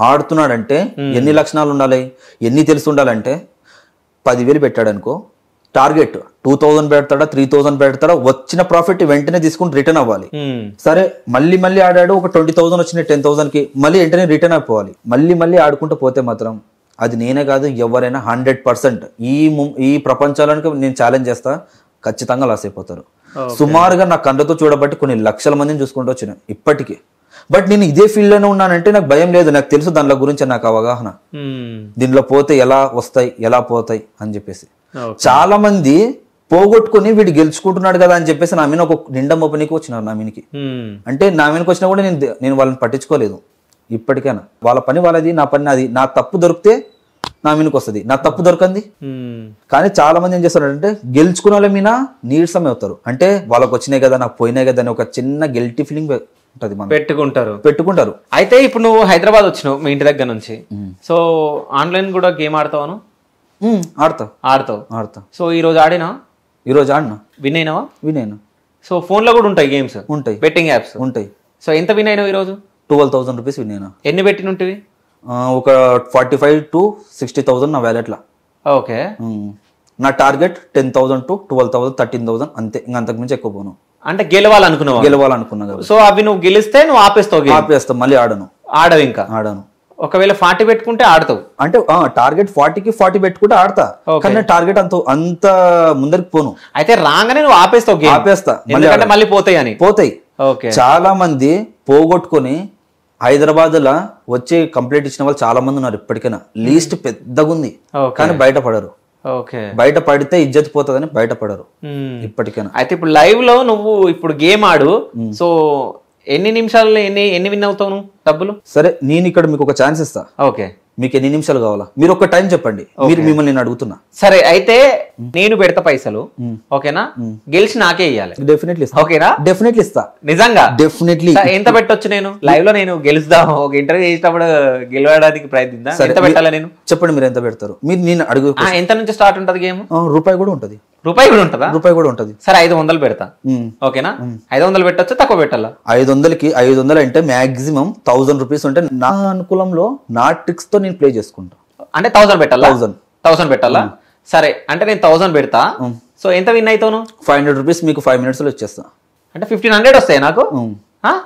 ఆడుతున్నాడంటే ఎన్ని లక్షణాలు ఉండాలి, ఎన్ని తెలిసి ఉండాలంటే 10,000 పెట్టాడు అనుకో, టార్గెట్ 2,000 పెడతాడా, 3,000 పెడతాడా, వచ్చిన ప్రాఫిట్ వెంటనే తీసుకుని రిటర్న్ అవ్వాలి. సరే మళ్ళీ ఆడాడు, ఒక 20,000 వచ్చినాయి 10,000కి, మళ్ళీ వెంటనే రిటర్న్ అయిపోవాలి. మళ్ళీ ఆడుకుంటూ పోతే మాత్రం అది నేనే కాదు ఎవరైనా 100% ఈ ప్రపంచానికి నేను ఛాలెంజ్ చేస్తా, ఖచ్చితంగా లాస్ అయిపోతారు. సుమారుగా నా కళ్ళతో చూడబట్టి కొన్ని లక్షల మందిని చూసుకుంటూ వచ్చిన ఇప్పటికీ. బట్ నేను ఇదే ఫీల్డ్ లోనే ఉన్నానంటే నాకు భయం లేదు, నాకు తెలుసు దానిలో గురించి, నాకు అవగాహన. దీనిలో పోతే ఎలా వస్తాయి, ఎలా పోతాయి అని చెప్పేసి. చాలా మంది పోగొట్టుకుని వీడు గెలుచుకుంటున్నాడు కదా అని చెప్పేసి నా మీద ఒక నిండా మోపనికి వచ్చినారు నా మీదకి. అంటే నా మీదకి వచ్చినా కూడా నేను వాళ్ళని పట్టించుకోలేదు ఇప్పటికైనా. వాళ్ళ పని వాళ్ళది, నా పని నాది. నా తప్పు దొరికితే నా మీదకి వస్తుంది, నా తప్పు దొరకంది. కానీ చాలా మంది ఏం చేస్తారంటే గెలుచుకున్న వాళ్ళ మీద నీరసం అవుతారు. అంటే వాళ్ళకి వచ్చినాయి కదా, నాకు పోయినాయి కదా అని ఒక చిన్న గిల్టీ ఫీలింగ్ ఉంటది, పెట్టుకుంటారు. అయితే ఇప్పుడు నువ్వు హైదరాబాద్ వచ్చినావు మీ ఇంటి దగ్గర నుంచి, సో ఆన్లైన్ కూడా గేమ్ ఆడతావు? ఆడతావు. సో ఈ రోజు ఆడినా? ఈ రోజు ఆడినా. విన్ అయినావా? విన్ అయినా. సో ఫోన్ లో కూడా ఉంటాయి గేమ్స్, ఉంటాయి బెట్టింగ్ యాప్స్ ఉంటాయి. సో ఎంత విన్ అయినావు ఈ రోజు? 12,000 రూపీస్ విన్ అయినా. ఎన్ని పెట్టినుంటివి? ఒక 45,000 to 60,000 నా వ్యాలెట్లో. ఓకే. నా టార్గెట్ 10,000 to 12,000, 13,000 అంతే, ఇంకా అంతకు మించి ఎక్కువ పోను. అంటే గెలవాలనుకున్నా కదా. సో అవి నువ్వు గెలిస్తే నువ్వు ఆపేస్తావు, మళ్ళీ ఆడవు ఇంకా ఆడను. ఒకవేళ 40 పెట్టుకుంటే ఆడతావు. అంటే టార్గెట్ 40కి 40 పెట్టుకుంటే ఆడతా, కానీ టార్గెట్ అంత ముందరికి పోను. అయితే రాగానే నువ్వు ఆపేస్తా, ఎందుకంటే మళ్ళీ పోతాయి. చాలా మంది పోగొట్టుకుని హైదరాబాద్ లా వచ్చి కంప్లైంట్ ఇచ్చిన వాళ్ళు చాలా మంది ఉన్నారు ఇప్పటికైనా. లీస్ట్ పెద్దగా ఉంది కానీ బయటపడరు. ఓకే, బయట పడితే ఇజ్జత్ పోతుందని బయటపడరు ఇప్పటికైనా. అయితే ఇప్పుడు లైవ్ లో నువ్వు ఇప్పుడు గేమ్ ఆడు, సో ఎన్ని నిమిషాలు ఎన్ని విన్ అవుతావు నువ్వు డబ్బులు? సరే నేను ఇక్కడ మీకు ఒక ఛాన్స్ ఇస్తా. ఓకే, మీకు ఎన్ని నిమిషాలు కావాలా మీరు ఒక టైం చెప్పండి, మీరు మిమ్మల్ని నేను అడుగుతున్నా. సరే అయితే నేను పెడతా పైసలు, ఓకేనా? గెలిచి నాకే ఇయ్యాలి. డెఫినెట్లీ ఓకేనా? డెఫినెట్లీ ఇస్తా, నిజంగా డెఫినెట్లీ. ఎంత పెట్టొచ్చు నేను లైవ్ లో? నేను గెలుస్తా, ఒక ఇంటర్వ్యూ చేసేటప్పుడు గెలవడానికి ప్రయత్నిద్దా. ఎంత పెట్టాలా నేను? చెప్పండి మీరు ఎంత పెడతారు? మీరు నేను అడుగు. ఎంత నుంచి స్టార్ట్ ఉంటది గేమ్? రూపాయి కూడా ఉంటది. రూపాయి కూడా ఉంటదా? రూపాయి కూడా ఉంటది. సరే 500 పెడతా, ఓకేనా? 500 పెట్టచ్చు, తక్కువ పెట్టాలా? 500కి 500 అంటే మాక్సిమం 1000 రూపీస్ ఉంటే నా అనుకూలంలో నా ట్రిక్స్ తో నేను ప్లే చేసుకుంటా. అంటే 1000 పెట్టాలా? 1000 పెట్టాలా? సరే అంటే నేను 1000 పెడతా. సో ఎంత విన్ అవుతావు? 500 రూపీస్ మీకు 5 minutes లో వచ్చేస్తా. అంటే 1500 వస్తాయి నాకు.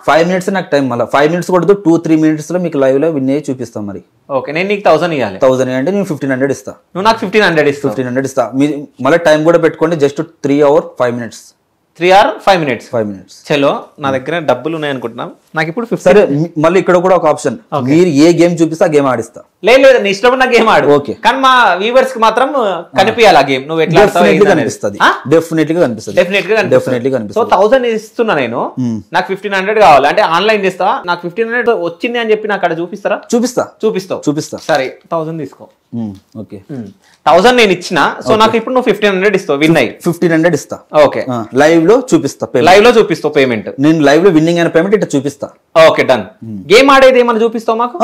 5 minutes నాకు టైం, మళ్ళీ 5 minutes కొడుతూ 2-3 minutes లో మీకు లైవ్ లో విన్ అయ్యి చూపిస్తాం. మరి ఓకే, నేను నీకు 1000 ఇవ్వాలి. 1000 అంటే నేను 1500 ఇస్తా. నువ్వు నాకు 1500 ఇస్తా. 1500 ఇస్తా. మీరు మళ్ళీ టైం కూడా పెట్టుకోండి, just 3 hours 5 minutes. 3 hours 5 minutes. 5 minutes. చలో, నా దగ్గర డబ్బులు ఉన్నాయి అనుకుంటున్నాం. నాకు ఇప్పుడు 50. సరే మళ్ళీ ఇక్కడ కూడా ఒక ఆప్షన్, మీరు ఏ గేమ్ చూపిస్తా గేమ్ ఆడిస్తా. లేదు నీ ఇష్టం ఉన్న గేమ్ ఆడు. ఓకే, కానీ మా వ్యూవర్స్ కి మాత్రం కనిపించాలి ఆ గేమ్. నువ్వు ఎట్లా కనిపిస్తుంది? డెఫినెట్లీ కనిపిస్తుంది. డెఫినెట్లీ కనిపిస్తుంది. సో 1000 ఇస్తున్నా నేను, నాకు 1500 కావాలి. అంటే ఆన్లైన్ చేస్తా. నాకు 1500 వచ్చింది అని చెప్పి నాకు అక్కడ చూపిస్తారా? చూపిస్తా. సరే 1000 తీసుకో. ఓకే, 1000 నేను ఇచ్చిన. సో నాకు ఇప్పుడు నువ్వు 1500 ఇస్తావు. విన్ అయ్యి 1500 ఇస్తా. ఓకే, లైవ్ లో చూపిస్తా. పేమెంట్ నేను లైవ్ లో విన్నింగ్ అయిన పేమెంట్ ఇట్లా చూపిస్తా. Okay, done. గేమ్ ఆడేది ఏమన్నా చూపిస్తావు మాకు?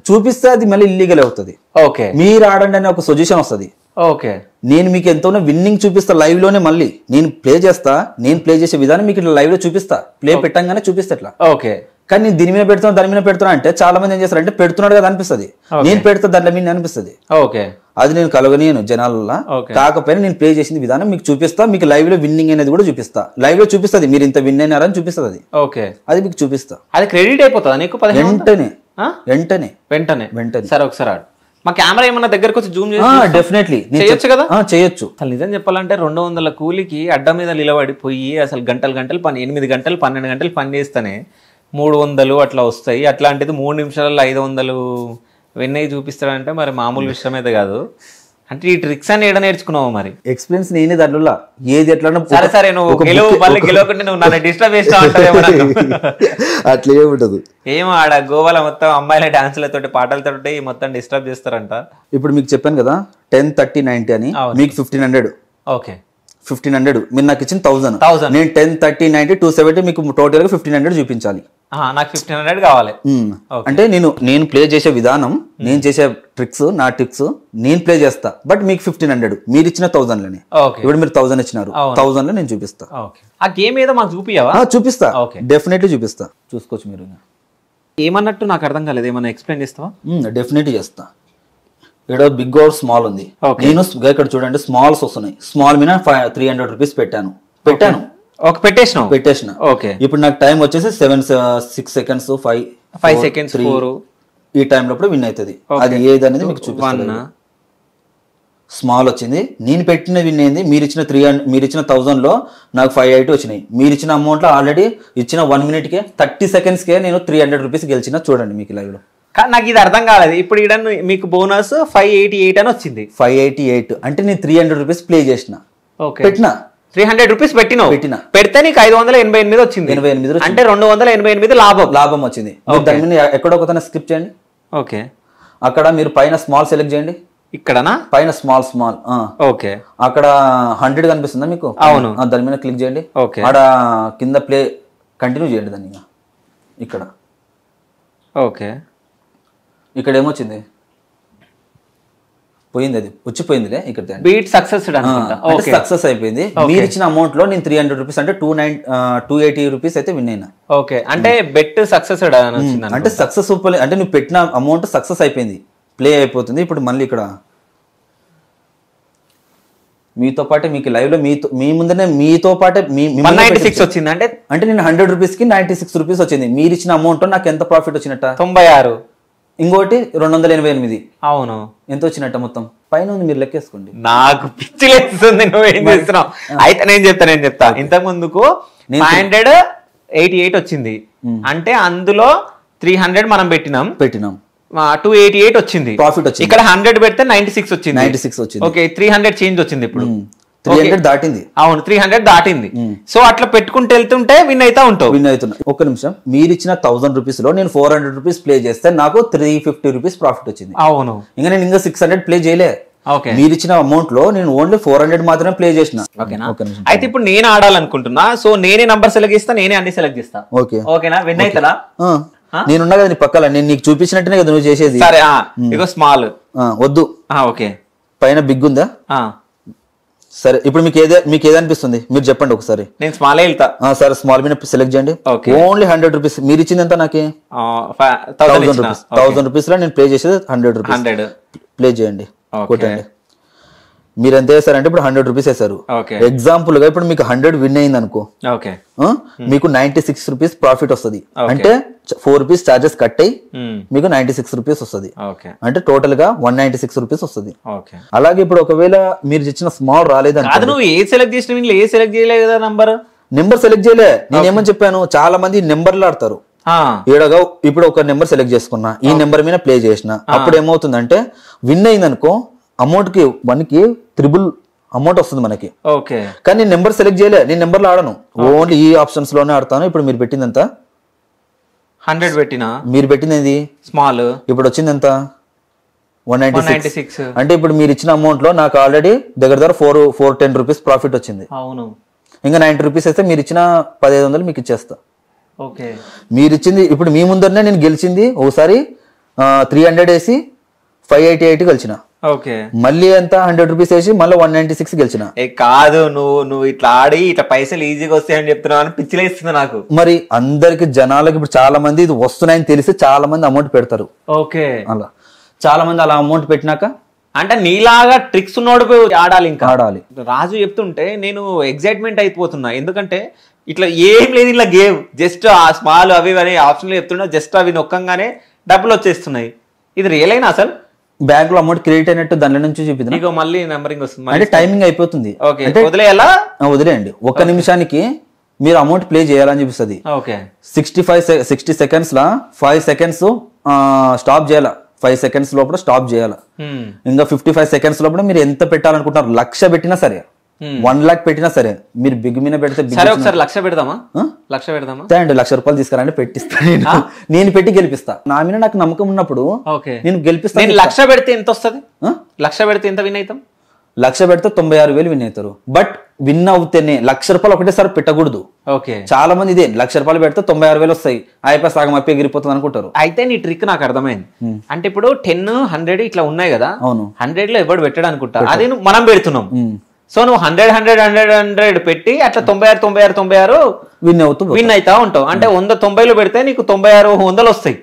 చూపిస్తే అది మళ్ళీ ఇల్లీగల్ అవుతుంది. ఓకే, మీరు ఆడండి అనే ఒక సజెషన్ వస్తుంది. ఓకే, నేను మీకు ఎంతో విన్నింగ్ చూపిస్తా లైవ్ లోనే. మళ్ళీ నేను ప్లే చేస్తా, నేను ప్లే చేసే విధానం మీకు ఇట్లా లైవ్ లో చూపిస్తా. ప్లే పెట్టంగానే చూపిస్తా ఇట్లా. ఓకే, కానీ నేను దీని మీద పెడుతున్నా దాని మీద పెడుతున్నా అంటే చాలా మంది ఏం చేస్తారు అంటే పెడుతున్నాడు కదా అనిపిస్తుంది, నేను పెడతా దాంట్లో మీద అనిపిస్తుంది. ఓకే, అది నేను కలగనియను జనాలలో. కాకపోయినా నేను ప్లే చేసిన విధానం మీకు చూపిస్తా. మీకు లైవ్ లో విన్నింగ్ అనేది కూడా చూపిస్తా. లైవ్ లో చూపిస్తుంది మీరు ఇంత విన్ అయినారని చూపిస్తుంది. అది ఓకే, అది మీకు చూపిస్తా. అది క్రెడిట్ అయిపోతుందా నీకు? వెంటనే. సరే ఒకసారి ఆడు. మా కెమెరా ఏమన్నా దగ్గరకు వచ్చి జూమ్ చేసి డెఫినెట్లీ చేయొచ్చు కదా? చేయొచ్చు. అసలు నిజం చెప్పాలంటే 200 కూలికి అడ్డ మీద నిలబడిపోయి అసలు గంటలు పని, 8 గంటలు 12 గంటలు పని చేస్తేనే 300 అట్లా వస్తాయి. అట్లాంటిది 3 నిమిషాలలో 500 వెన్నయ్య చూపిస్తాడంటే మరి మామూలు విషయం అయితే కాదు. అంటే ఈ ట్రిక్స్ అని ఏడ నేర్చుకున్నావు? మరి ఎక్స్పీరియన్స్ నేనే దాంట్లో ఏది ఎట్లా. సరే నువ్వు గెలవకుంటే నువ్వు నన్ను డిస్టర్బ్ చేస్తా ఉంటావు. అట్లా ఏముంటదు. ఏమో ఆడ గోవాలో మొత్తం అమ్మాయిల డాన్సులతోటి పాటలతోటి మొత్తం డిస్టర్బ్ చేస్తారంట. ఇప్పుడు మీకు చెప్పాను కదా 10, 30, 90 అని. మీకు 1500. ఓకే, 1500 మీరు నాకు ఇచ్చిన 1000. నేను 10, 30, 90, 270 మీకు టోటల్ గా 1500 చూపించాలి. నాకు 1500 కావాలి. అంటే నేను ప్లే చేసే విధానం, నేను చేసే ట్రిక్స్, నా ట్రిక్స్ నేను ప్లే చేస్తా. బట్ మీకు 1500 మీరు ఇచ్చిన 1000 లోనే. ఇప్పుడు మీరు 1000 ఇచ్చినారు, 1000 లో నేను చూపిస్తా. ఆ గేమ్ ఏదో మాకు చూపియవా? చూపిస్తా, డెఫినెట్లీ చూపిస్తా. చూసుకోవచ్చు మీరు. ఏమన్నట్టు నాకు అర్థం కాలేదు, ఏమన్నా ఎక్స్ప్లెయిన్ చేస్తావా? డెఫినెట్లీ చేస్తా. ఇక్కడ బిగ్ ఆర్ స్మాల్ ఉంది. నేను ఇక్కడ చూడండి స్మాల్స్ వస్తున్నాయి. స్మాల్ మీద 300 రూపీస్ పెట్టాను. పెట్టేసిన. ఓకే, ఇప్పుడు నాకు టైం వచ్చేసి 6 seconds 5 seconds 4 ఈ టైం లోపల విన్ అవుతుంది. అది ఏది అనేది మీకు చూపిస్తాను. స్మాల్ వచ్చింది, నేను పెట్టిన విన్ అయింది. మీరు ఇచ్చిన 1000 లో నాకు 580 వచ్చినాయి. మీరు ఇచ్చిన అమౌంట్ లో ఆల్రెడీ ఇచ్చిన 1 minute కే 30 seconds కే నేను 300 రూపీస్ గెలిచిన. చూడండి మీకు లైవ్ లో. నాకు ఇది అర్థం కాలేదు. ఇప్పుడు ఇక్కడ మీకు బోనస్ 588 అని వచ్చింది. 588 అంటే నేను 300 రూపీస్ ప్లే చేసిన. పెట్టిన 300 రూపీస్ పెడితే నీకు 588 వచ్చింది. 88 అంటే 288 లాభం వచ్చింది. దాని మీద ఎక్కడో ఒక స్కిప్ చేయండి. ఓకే, అక్కడ మీరు పైన స్మాల్ సెలెక్ట్ చేయండి. ఇక్కడనా? పైన స్మాల్. ఓకే, అక్కడ 100 కనిపిస్తుందా మీకు? అవును, దాని మీద క్లిక్ చేయండి. ఓకే, అక్కడ కింద ప్లే కంటిన్యూ చేయండి దాన్ని. ఇక్కడ ఓకే, ఇక్కడ ఏమొచ్చింది? పోయింది, అది వచ్చిపోయిందిలే. ఇక్కడ బీట్ సక్సెస్ సక్సెస్ అయిపోయింది. మీరు ఇచ్చిన అమౌంట్ లో నేను 300 రూపీస్ అంటే 280 రూపీస్ అయితే విన్ అయినా. ఓకే, అంటే బెట్ సక్సెస్ అంటే సక్సెస్ఫుల్ అంటే నువ్వు పెట్టిన అమౌంట్ సక్సెస్ అయిపోయింది, ప్లే అయిపోతుంది. ఇప్పుడు మళ్ళీ ఇక్కడ మీతో పాటే మీకు లైవ్ లో మీ ముందనే మీతో పాటే 196 వచ్చింది. అంటే నేను 100 రూపీస్ కి 96 రూపీస్ వచ్చింది. మీరు ఇచ్చిన అమౌంట్ నాకు ఎంత ప్రాఫిట్ వచ్చినట్ట? 96. ఇంకోటి 288. అవును, ఎంత వచ్చినట్ట మొత్తం? పైన ఉంది, మీరు లెక్కేసుకోండి. నాకు పిచ్చి లేస్తుంది నువ్వేం చేస్తున్నావు. అయితే నేను చెప్తా. ఇంతకు ముందుకు 588 వచ్చింది. అంటే అందులో 300 మనం పెట్టినాం 288 వచ్చింది ప్రాఫిట్ వచ్చింది. ఇక్కడ 100 పెడితే 96 వచ్చింది. 96 వచ్చింది. ఓకే 300 చేంజ్ వచ్చింది ఇప్పుడు. 300 దాటింది. అవును 300 దాటింది. సో అట్లా పెట్టుకుంటూ వెళ్తుంటే విన్ అవుతున్నా. ఒక్క నిమిషం, మీరు ఇచ్చిన 1000 రూపీస్ లో నేను 400 రూపీస్ ప్లే చేస్తే నాకు 350 రూపీస్ ప్రాఫిట్ వచ్చింది. అవును, ఇంకా నేను ఇంకా 600 ప్లే చేయలే. మీరు ఇచ్చిన అమౌంట్ లో నేను ఓన్లీ 400 మాత్రమే ప్లే చేసిన. అయితే ఇప్పుడు నేను ఆడాలనుకుంటున్నా. సో నేనే నంబర్ సెలెక్ట్ చేస్తా, నేనే అన్ని సెలెక్ట్ చేస్తా. ఓకేనా, విన్ అవుతారా? నేనున్నా కదా నీ పక్కల, నేను నీకు చూపించినట్టునే కదా నువ్వు చేసేది. సరే ఇగో స్మాల్ వద్దు. ఓకే పైన బిగ్ ఉందా? సరే ఇప్పుడు మీకు ఏదనిపిస్తుంది మీరు చెప్పండి ఒకసారి. నేను స్మాల్ వెళ్తా. సరే స్మాల్ మీద సెలెక్ట్ చేయండి. Only 100 rupees. మీరు ఇచ్చింది ఎంత? నాకు 1000 రూపీస్. 1000 రూపీస్ లో నేను ప్లే చేసేది 100 రూపీస్. ప్లే చేయండి, కొట్టండి. మీరు ఎంత వేసారంటే ఇప్పుడు 100 రూపీస్ వేసారు. ఎగ్జాంపుల్ గా ఇప్పుడు మీకు 100 విన్ అయింది అనుకో, మీకు 96 రూపీస్ ప్రాఫిట్ వస్తుంది. అంటే 4 రూపీస్ చార్జెస్ కట్ అయ్యి మీకు 96 రూపీస్ వస్తుంది. అంటే టోటల్ గా 196 రూపీస్ వస్తుంది. అలాగే ఇప్పుడు ఒకవేళ మీరు ఇచ్చిన స్మాల్ రాలేదని, నువ్వు ఏ సెలెక్ట్ చేసిన ఏ సెలెక్ట్ చేయలేదు కదా, నెంబర్ సెలెక్ట్ చేయలే. నేను ఏమని చెప్పాను, చాలా మంది నెంబర్లు ఆడతారు. ఏడగా ఇప్పుడు ఒక నెంబర్ సెలెక్ట్ చేసుకున్నా, ఈ నెంబర్ మీద ప్లే చేసిన, అప్పుడు ఏమవుతుందంటే విన్ అయింది అనుకో, అమౌంట్ కి 1 కి 3 అమౌంట్ వస్తుంది మనకి. కానీ నేను నెంబర్ సెలెక్ట్ చేయలే, నేను నెంబర్లు ఆడను, ఓన్లీ ఈ ఆప్షన్స్ లోనే ఆడతాను. ఇప్పుడు మీరు పెట్టింది ఎంత? 100 పెట్టినా. మీరు పెట్టింది స్మాల్, ఇప్పుడు వచ్చింది ఎంత? 196. అంటే ఇప్పుడు మీరు ఇచ్చిన అమౌంట్ లో నాకు ఆల్రెడీ దగ్గర 410 రూపీస్ ప్రాఫిట్ వచ్చింది. అవును, ఇంకా 90 రూపీస్ అయితే మీరు ఇచ్చిన 1500 మీకు ఇచ్చేస్తా. మీరు ఇచ్చింది ఇప్పుడు మీ ముందరనే నేను గెలిచింది. ఒకసారి 300 వేసి 588 గెలిచిన. మళ్ళీ ఎంత 100 రూపీస్ వేసి మళ్ళీ 196 గెలిచిన. కాదు, నువ్వు ఇట్లా ఆడి ఇట్లా పైసలు ఈజీగా వస్తాయని చెప్తున్నావు అని పిచ్చిలేస్తుంది నాకు. మరి అందరికి జనాలకి ఇప్పుడు చాలా మంది ఇది వస్తున్నాయని తెలిసి చాలా మంది అమౌంట్ పెడతారు. అలా చాలా మంది అలా అమౌంట్ పెట్టినాక అంటే నీలాగా ట్రిక్స్ ఉన్నోడు ఆడాలి, ఇంకా ఆడాలి. రాజు చెప్తుంటే నేను ఎగ్జైట్మెంట్ అయిపోతున్నా. ఎందుకంటే ఇట్లా ఏం లేదు, ఇలా గేమ్ జస్ట్ ఆ స్మాల్ అవి అనే ఆప్షన్లు చెప్తున్నా, జస్ట్ అవి నొక్కంగానే డబ్బులు వచ్చేస్తున్నాయి. ఇది రియల్ అయినా అసలు బ్యాంక్ లో అమౌంట్ క్రెడిట్ అయినట్టు దాని నుంచి చూపిద్దాం. ఇక మళ్ళీ నెంబరింగ్ వస్తుంది, అంటే టైమింగ్ అయిపోతుంది. వదిలేయాలా? వదిలేయండి. 1 నిమిషానికి మీరు అమౌంట్ ప్లే చేయాలని చూపిస్తుంది. 60 సెకండ్స్ లా 5 సెకండ్స్ స్టాప్ చేయాల, 5 సెకండ్స్ లోపల స్టాప్ చేయాలి. ఇంకా 55 సెకండ్స్ లోపల మీరు ఎంత పెట్టాలనుకుంటున్నారు, 1,00,000 పెట్టినా సరే, 1 lakh పెట్టినా సరే, మీరు బిగ్ మీద పెడితే ఒకసారి 1,00,000 పెడదామా? 1,00,000 పెడదామా? ₹1,00,000 తీసుకురండి, పెట్టిస్తాను. నేను పెట్టి గెలిపిస్తా. నా మీద నాకు నమ్మకం ఉన్నప్పుడు నేను గెలిపిస్తాను. 1,00,000 పెడితే ఎంత వస్తుంది? 1,00,000 పెడితే ఎంత విన్ అవుతాం? 1,00,000 పెడితే 96,000 విన్ అవుతారు. బట్ విన్ అవుతేనే ₹1,00,000 ఒకటేసారి పెట్టకూడదు. చాలా మంది ఇదే ₹1,00,000 పెడితే 96,000 వస్తాయి, అయిపోయి సగం అయిపోయి ఎగిరిపోతుంది అనుకుంటారు. అయితే నీ ట్రిక్ నాకు అర్థమైంది. అంటే ఇప్పుడు 10, 100 ఇట్లా ఉన్నాయి కదా, 100 లో ఎవడు పెట్టాడు అనుకుంటా, అది మనం పెడుతున్నాం. సో నువ్వు 100 పెట్టి అట్లా 96 విన్ అవుతా ఉంటావు. అంటే 190లో పెడితే నీకు 96 వస్తాయి,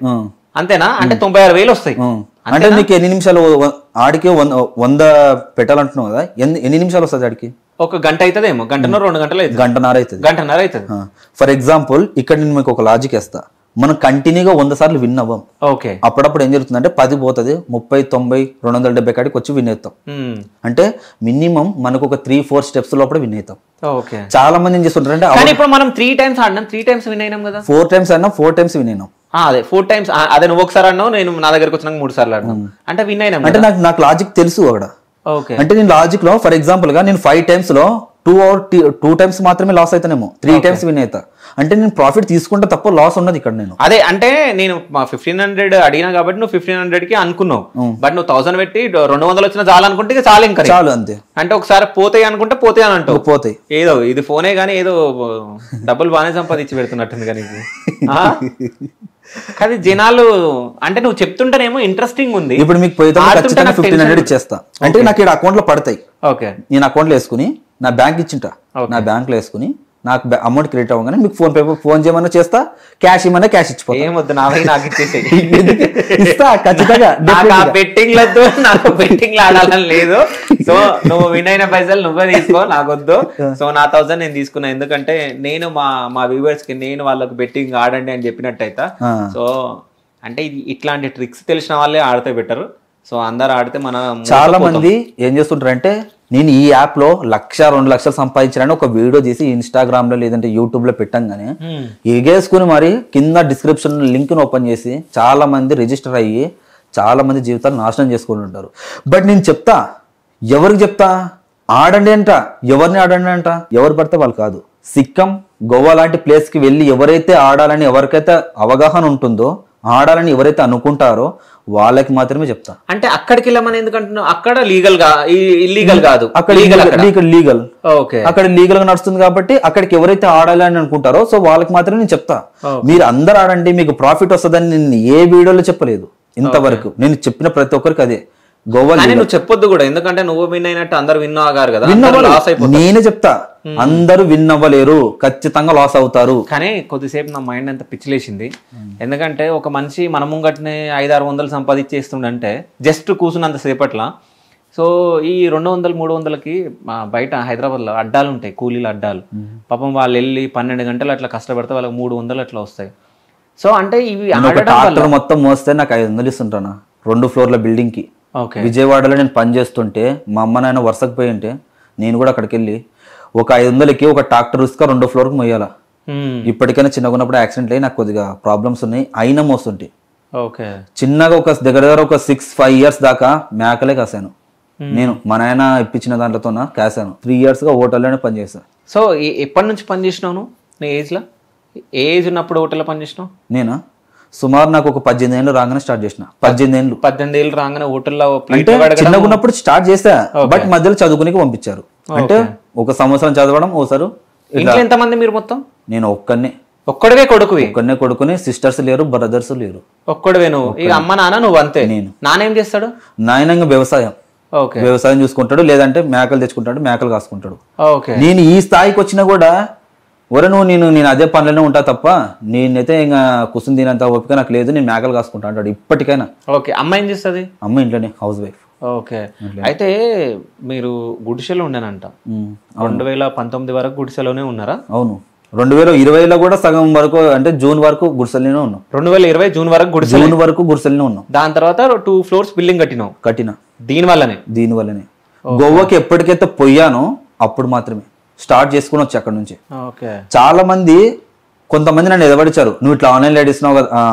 అంతేనా? అంటే 96,000 వస్తాయి. అంటే నీకు ఎన్ని నిమిషాలు ఆడికి 100 పెట్టాలంటున్నావు కదా, ఎన్ని నిమిషాలు వస్తుంది ఆడికి? 1 గంట అవుతుందేమో, 1.5 గంటలు అవుతుంది, 1.5 అవుతుంది. ఫర్ ఎగ్జాంపుల్ ఇక్కడ నేను మీకు ఒక లాజిక్ వేస్తా. మనం కంటిన్యూగా 100 సార్లు విన్ అవ్వం. అప్పుడప్పుడు ఏం జరుగుతుంది అంటే 10 పోతుంది, 30, 90, 270 కాడికి వచ్చి విన్ అవుతాం. అంటే మినిమం మనకు ఒక 3-4 స్టెప్స్ లోపల విన్ అవుతాం. చాలా మంది ఏం చేస్తుంటారు అంటే ఇప్పుడు మనం 3 times ఆడినాం, 3 times విన్ అయినాం కదా, 4 times ఆడినాం, 4 times విన్ అయినాం. అదే 4 times. అదే నువ్వు ఒకసారి అన్నావు, నేను నా దగ్గరకు వచ్చినాక 3 సార్లు ఆడినాం, అంటే విన్ అయినాం. అంటే నాకు లాజిక్ తెలుసు అక్కడ. అంటే నేను లాజిక్ లో ఫర్ ఎగ్జాంపుల్ గా నేను 5 times లో 2 times మాత్రమే లాస్ అవుతానేమో, 3 times విన్ అవుతా. అంటే నేను ప్రాఫిట్ తీసుకుంటే తప్ప లాస్ ఉన్నది ఇక్కడ. నేను అదే అంటే నేను 1500 అడిగినా కాబట్టి నువ్వు 1500 కి అనుకున్నావు, బట్ నువ్వు 1000 పెట్టి 200 వచ్చినా చాలు అనుకుంటే ఇక చాలు, ఇంకా చాలు అంతే. అంటే ఒకసారి పోతాయి అనుకుంటే పోతాయి అని అంటావు. పోతాయి. ఏదో ఇది ఫోనే గానీ ఏదో డబ్బులు బాగానే సంపాదించి పెడుతున్నట్టుంది కానీ అది జనాలు. అంటే నువ్వు చెప్తుంటేనేమో ఇంట్రెస్టింగ్ ఉంది. ఇప్పుడు మీకు పోయితే 1500 ఇచ్చేస్తా, అంటే నాకు ఇక్కడ అకౌంట్ లో పడతాయి. నేను అకౌంట్ లో వేసుకుని నా బ్యాంక్ ఇచ్చింటా, నా బ్యాంక్ లో వేసుకుని నాకు అమౌంట్ క్రెడిట్ అవ్వగానే మీకు ఫోన్ చేయమన్నా చేస్తా, క్యాష్ ఇవ్వమన్నా క్యాష్ ఇచ్చిపోతా. ఏమొద్దు, నాకు ఇచ్చేసి ఖచ్చితంగా. బెట్టింగ్లతో నాకు బెట్టింగ్లు ఆడాలని లేదు. సో నువ్వు విన్ అయిన పైసలు నువ్వే తీసుకో, నాకొద్దు. సో నా 1000 నేను తీసుకున్నా, ఎందుకంటే నేను మా వ్యూవర్స్ కి నేను వాళ్ళకి బెట్టింగ్ ఆడండి అని చెప్పినట్టయితే. సో అంటే ఇట్లాంటి ట్రిక్స్ తెలిసిన వాళ్ళే ఆడితే బెటర్. సో అందరు ఆడితే మన చాలా మంది ఏం చేస్తుంటారు అంటే నేను ఈ యాప్లో 1-2 లక్షలు సంపాదించాలని ఒక వీడియో చేసి ఇన్స్టాగ్రామ్లో లేదంటే యూట్యూబ్లో పెట్టంగానే ఎగేసుకుని మరి కింద డిస్క్రిప్షన్ లింక్ని ఓపెన్ చేసి చాలా మంది రిజిస్టర్ అయ్యి చాలా మంది జీవితాలు నాశనం చేసుకుని ఉంటారు. బట్ నేను చెప్తా, ఎవరికి చెప్తా, ఆడండి అంట, ఎవరిని ఆడండి అంట, ఎవరు పడితే వాళ్ళు కాదు. సిక్కం, గోవా లాంటి ప్లేస్కి వెళ్ళి ఎవరైతే ఆడాలని, ఎవరికైతే అవగాహన ఉంటుందో, ఆడాలని ఎవరైతే అనుకుంటారో వాళ్ళకి మాత్రమే చెప్తా. అంటే అక్కడికి వెళ్ళమని ఎందుకంటున్నావు? అక్కడ లీగల్ గా, ఇల్లీగల్ కాదు, అక్కడ లీగల్, అక్కడ లీగల్ గా నడుస్తుంది కాబట్టి అక్కడికి ఎవరైతే ఆడాలని అనుకుంటారో సో వాళ్ళకి మాత్రమే నేను చెప్తా. మీరు అందరు ఆడండి, మీకు ప్రాఫిట్ వస్తుందని నేను ఏ వీడియోలో చెప్పలేదు ఇంతవరకు. నేను చెప్పిన ప్రతి ఒక్కరికి అదే. గోవా నువ్వు చెప్పొద్దు కూడా, ఎందుకంటే నువ్వు విన్ అయినట్టు అందరు విన్ అవ్వగారు కదా. నేనే చెప్తా, అందరూ విన్ అవ్వలేరు, ఖచ్చితంగా లాస్ అవుతారు. కానీ కొద్దిసేపు నా మైండ్ అంతా పిచ్చిలేసింది. ఎందుకంటే ఒక మనిషి మన ముంగట్నే 500-600 సంపాదించేస్తుండంటే జస్ట్ కూర్చున్నంత సేపట్ల. సో ఈ 200-300కి బయట హైదరాబాద్లో అడ్డాలు ఉంటాయి, కూలీల అడ్డాలు. పాపం వాళ్ళు వెళ్ళి 12 గంటలు అట్లా కష్టపడితే వాళ్ళకి 300 అట్లా వస్తాయి. సో అంటే ఇవి ట్రాక్టర్ మొత్తం మోస్తే నాకు 500 ఇస్తుంటాను 2 ఫ్లోర్ల బిల్డింగ్ కి. విజయవాడలో నేను పని చేస్తుంటే మా అమ్మ నాయన వరుసకు పోయి ఉంటే నేను కూడా అక్కడికి వెళ్ళి ఒక 500కి ఒక ట్రాక్టర్ ఇసుక 2 ఫ్లోర్కి మొయ్యాల. ఇప్పటికైనా చిన్నగా ఉన్నప్పుడు యాక్సిడెంట్ అయ్యి నాకు కొద్దిగా ప్రాబ్లమ్స్ ఉన్నాయి, అయినా మోస్తుంటాయి. చిన్నగా ఒక దగ్గర ఒక 6-5 ఇయర్స్ దాకా మేకలే కాసాను నేను. మా నాయన ఇప్పించిన దాంట్లోతో కాసాను. 3 ఇయర్స్గా హోటల్లోనే పనిచేసాను. సో ఎప్పటి నుంచి పని చేసినావు నీ ఏజ్లో? ఏ ఏజ్ ఉన్నప్పుడు హోటల్లో పని చేసినావు? నేనా సుమారు నాకు ఒక 18 ఏళ్ళు రాగానే స్టార్ట్ చేసిన. 18 ఏళ్ళు రాగానే హోటల్లో చిన్నగా ఉన్నప్పుడు స్టార్ట్ చేసా, బట్ మధ్యలో చదువుకునికి పంపించారు. అంటే 1 సంవత్సరం చదవడం, ఓసారు. ఎంతమంది మీరు మొత్తం? నేను ఒక్కడవే కొడుకుని, సిస్టర్స్ లేరు, బ్రదర్స్ లేరు. ఒక్కడవే నువ్వు? ఇక అమ్మ నాన్న నువ్వు అంతే? నేను. నాన్న ఏం చేస్తాడు? నాయన వ్యవసాయం చూసుకుంటాడు, లేదంటే మేకలు తెచ్చుకుంటాడు, మేకలు కాసుకుంటాడు. నేను ఈ స్థాయికి వచ్చినా కూడా నేను అదే పనులనే ఉంటా తప్ప నేనైతే ఇంకా కుసుని తినంత ఓపిక నాకు లేదు, నేను మేకలు కాసుకుంటా అంటాడు ఇప్పటికైనా. అమ్మ ఏం చేస్తుంది? అమ్మ ఇంట్లోనే హౌస్ వైఫ్. అయితే మీరు గుడిసెలో ఉండేనంట 2019 వరకు గుడిసెలోనే ఉన్నారా? అవును, 2020లో కూడా సగం వరకు, అంటే జూన్ వరకు గుడిసెల్లోనే ఉన్నాం. 2020 జూన్ వరకు గుడిసెల్లోనే ఉన్నాం. దాని తర్వాత 2 ఫ్లోర్స్ బిల్డింగ్ కట్టినా. దీనివల్లనే గోవాకి ఎప్పటికైతే పోయానో అప్పుడు మాత్రమే స్టార్ట్ చేసుకుని వచ్చి అక్కడ నుంచి. చాలా మంది, కొంతమంది నన్ను ఎదవడిచారు, నువ్వు ఇట్లా